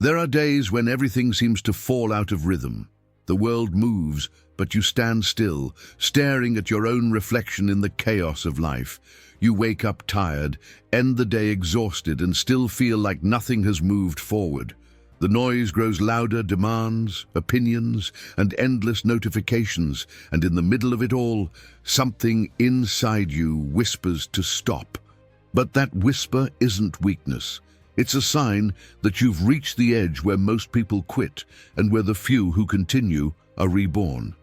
There are days when everything seems to fall out of rhythm. The world moves, but you stand still, staring at your own reflection in the chaos of life. You wake up tired, end the day exhausted, and still feel like nothing has moved forward. The noise grows louder, demands, opinions, and endless notifications, and in the middle of it all, something inside you whispers to stop. But that whisper isn't weakness. It's a sign that you've reached the edge where most people quit and where the few who continue are reborn.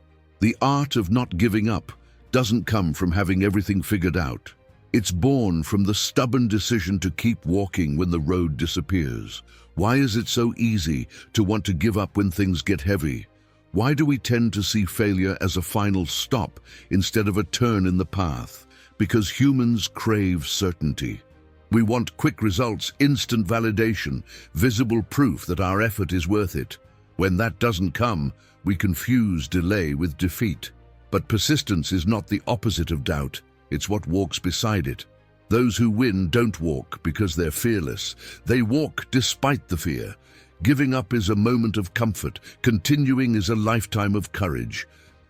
The art of not giving up doesn't come from having everything figured out. It's born from the stubborn decision to keep walking when the road disappears. Why is it so easy to want to give up when things get heavy? Why do we tend to see failure as a final stop instead of a turn in the path? Because humans crave certainty. We want quick results, instant validation, visible proof that our effort is worth it. When that doesn't come, we confuse delay with defeat. But persistence is not the opposite of doubt. It's what walks beside it. Those who win don't walk because they're fearless. They walk despite the fear. Giving up is a moment of comfort. Continuing is a lifetime of courage.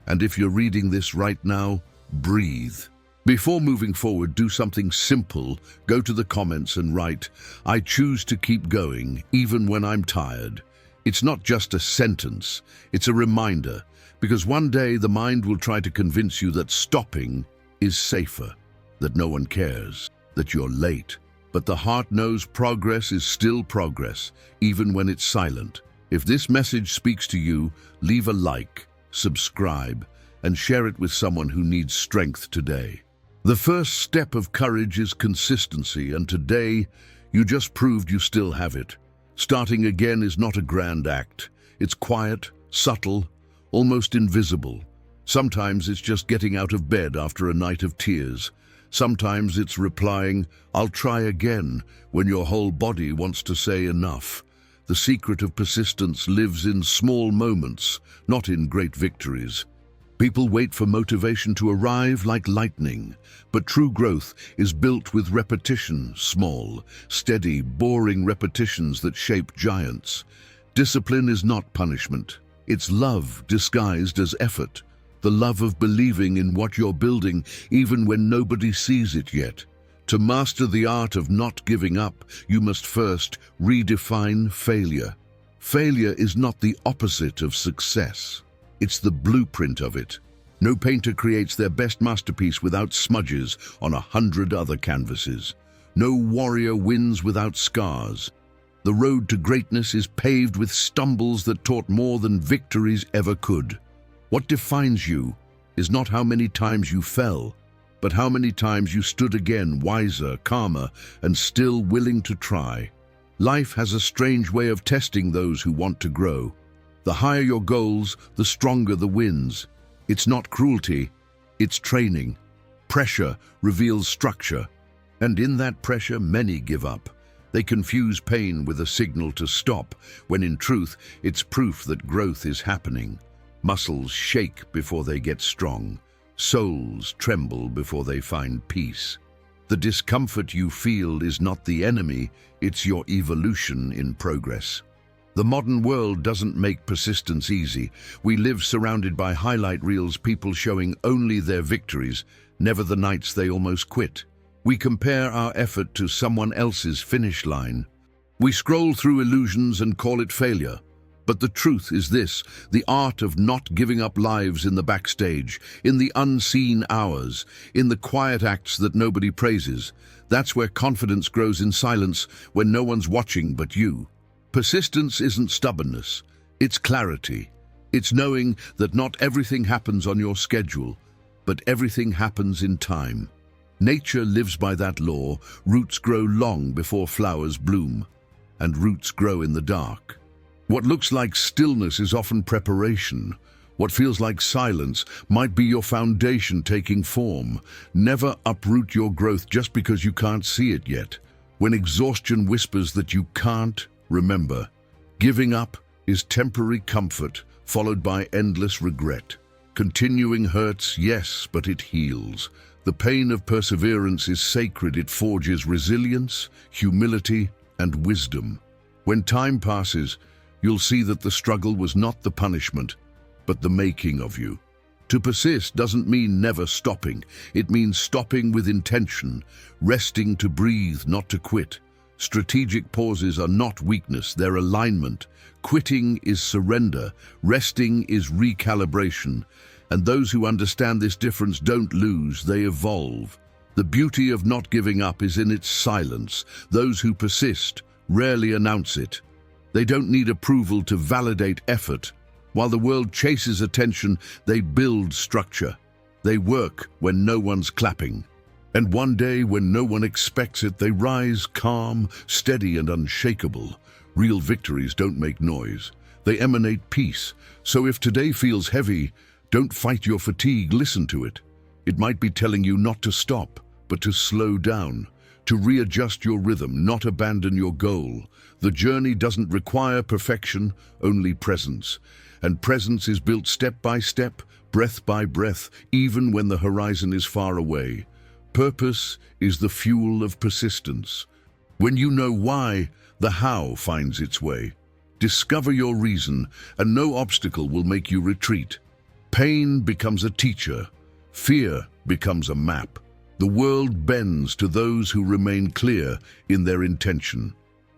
And if you're reading this right now, breathe. Before moving forward, do something simple. Go to the comments and write, "I choose to keep going, even when I'm tired." It's not just a sentence, it's a reminder, because one day the mind will try to convince you that stopping is safer, that no one cares, that you're late. But the heart knows progress is still progress, even when it's silent. If this message speaks to you, leave a like, subscribe, and share it with someone who needs strength today. The first step of courage is consistency, and today you just proved you still have it. Starting again is not a grand act. It's quiet, subtle, almost invisible. Sometimes it's just getting out of bed after a night of tears. Sometimes it's replying, "I'll try again," when your whole body wants to say enough. The secret of persistence lives in small moments, not in great victories. People wait for motivation to arrive like lightning, but true growth is built with repetition, small, steady, boring repetitions that shape giants. Discipline is not punishment. It's love disguised as effort, the love of believing in what you're building even when nobody sees it yet. To master the art of not giving up, you must first redefine failure. Failure is not the opposite of success. It's the blueprint of it. No painter creates their best masterpiece without smudges on 100 other canvases. No warrior wins without scars. The road to greatness is paved with stumbles that taught more than victories ever could. What defines you is not how many times you fell, but how many times you stood again, wiser, calmer, and still willing to try. Life has a strange way of testing those who want to grow. The higher your goals, the stronger the wins. It's not cruelty, it's training. Pressure reveals structure, and in that pressure many give up. They confuse pain with a signal to stop, when in truth it's proof that growth is happening. Muscles shake before they get strong. Souls tremble before they find peace. The discomfort you feel is not the enemy, it's your evolution in progress. The modern world doesn't make persistence easy. We live surrounded by highlight reels, people showing only their victories, never the nights they almost quit. We compare our effort to someone else's finish line. We scroll through illusions and call it failure. But the truth is this: the art of not giving up lives in the backstage, in the unseen hours, in the quiet acts that nobody praises. That's where confidence grows in silence, when no one's watching but you. Persistence isn't stubbornness, it's clarity. It's knowing that not everything happens on your schedule, but everything happens in time. Nature lives by that law. Roots grow long before flowers bloom, and roots grow in the dark. What looks like stillness is often preparation. What feels like silence might be your foundation taking form. Never uproot your growth just because you can't see it yet. When exhaustion whispers that you can't, remember, giving up is temporary comfort followed by endless regret. Continuing hurts, yes, but it heals. The pain of perseverance is sacred. It forges resilience, humility, and wisdom. When time passes, you'll see that the struggle was not the punishment, but the making of you. To persist doesn't mean never stopping. It means stopping with intention, resting to breathe, not to quit. Strategic pauses are not weakness, they're alignment. Quitting is surrender, resting is recalibration. And those who understand this difference don't lose, they evolve. The beauty of not giving up is in its silence. Those who persist rarely announce it. They don't need approval to validate effort. While the world chases attention, they build structure. They work when no one's clapping. And one day, when no one expects it, they rise calm, steady, and unshakable. Real victories don't make noise. They emanate peace. So if today feels heavy, don't fight your fatigue, listen to it. It might be telling you not to stop, but to slow down, to readjust your rhythm, not abandon your goal. The journey doesn't require perfection, only presence. And presence is built step by step, breath by breath, even when the horizon is far away. Purpose is the fuel of persistence. When you know why, the how finds its way. Discover your reason, and no obstacle will make you retreat. Pain becomes a teacher. Fear becomes a map. The world bends to those who remain clear in their intention.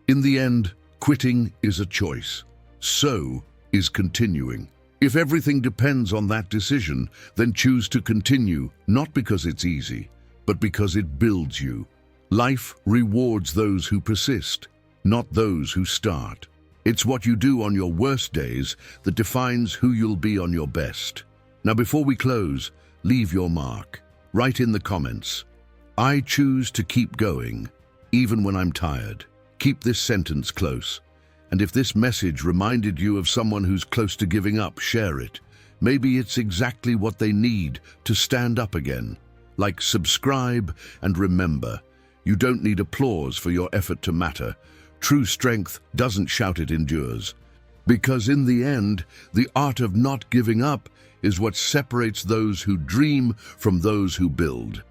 In the end, quitting is a choice. So is continuing. If everything depends on that decision, then choose to continue, not because it's easy, but because it builds you. Life rewards those who persist, not those who start. It's what you do on your worst days that defines who you'll be on your best. Now, before we close, leave your mark. Write in the comments, "I choose to keep going, even when I'm tired." Keep this sentence close. And if this message reminded you of someone who's close to giving up, share it. Maybe it's exactly what they need to stand up again. Like, subscribe, and remember, you don't need applause for your effort to matter. True strength doesn't shout, it endures. Because in the end, the art of not giving up is what separates those who dream from those who build.